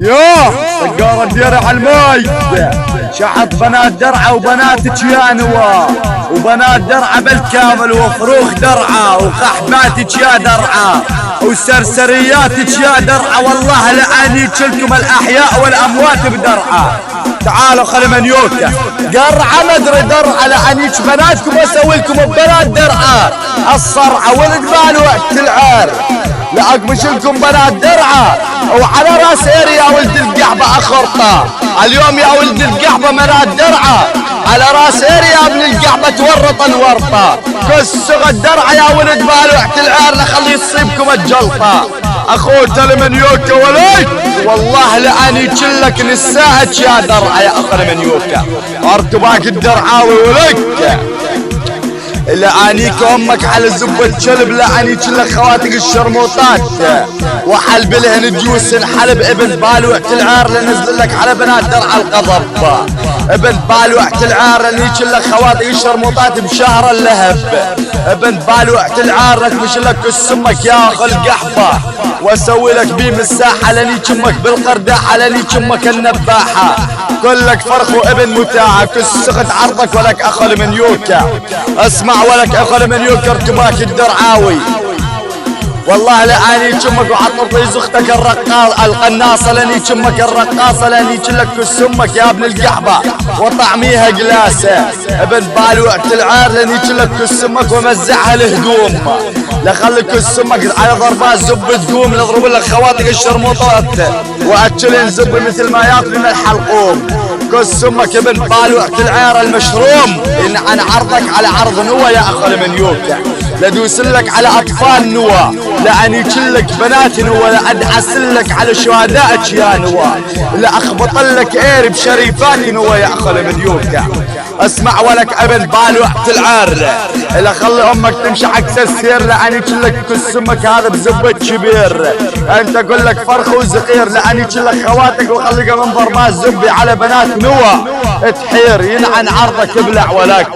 يوه سجارة درع المي شحط بنات درعة وبنات تشيانوا وبنات درعة بالكامل وفروخ درعة وقحبات يا درعة وسرسريات يا درعة. والله لأني تشلكم الأحياء والأموات بدرعة. تعالوا خلي منيوكا قرعة مدري درعة لأنيك بناتكم أسوي لكم ببنات درعة الصرعة والقبال وقت العار لأقمش لكم بنات درعة وعلى راس إيري يا ولد القحبة أخرطة. اليوم يا ولد القحبة بنات درعة على راس إيري يا ابن القحبة تورط الورطة. كسغ الدرعة يا ولد بال وقت العار لخلي يصيبكم الجلطة. أخوت المنيوكا ولي والله لأني تشلك للساعة يا درعة يا أخو المنيوكا ارتباك الدرعاوي ولك لأنيك أمك على زبة شلب لأنيك لك خواتك الشرموطات وحلب لهن جيوس حلب ابن بالوعت العار لنزل لك على بنات درع القضب ابن بالوعت العار لأنيك لك خواتك الشرموطات بشهر اللهب ابن بالوعت العار لك مش لك السمك يا أخو القحبة واسوي لك بيم الساحة لأنيك امك بالقرداحة لأنيك امك النباحة كلك فرخ وابن متاعة كسخت عرضك ولك أخو المنيوكا. اسمع ولك أخو المنيوكا ارتباك الدرعاوي والله لأني تشمك وعطرطي زختك القناصة لأني تشمك الرقاصة لأني تشلك كسمك يا ابن القحبة وطعميها قلاسة ابن بالوقت العار لأني تشلك كسمك ومزعها الهدوم لخلك كسمك على ضربات زب تقوم نضرب لك خواتك الشرموطات وأتشلين زب مثل ما ياكل من الحلقوم. كسمك ابن بالوقت العار المشروم إن عن عرضك على عرض نوى يا أخو المنيوكا لدوسلك على أطفال نوى لأني تشلك بنات نوى لأدعسلك على شهدائك يا نوى لأخبطلك إيري بشريفات نوى يا أخو المنيوكا. اسمع ولك ابن بالوقت العار إلا خلي أمك تمشي عكس السير لأني تشلك كسمك هذا بزبط كبير أنت قل لك فرخ وزقير لأني تشلك خواتك وخليك من ضربات زبي على بنات نوى تحير ينعن عرضك ابلع ولك.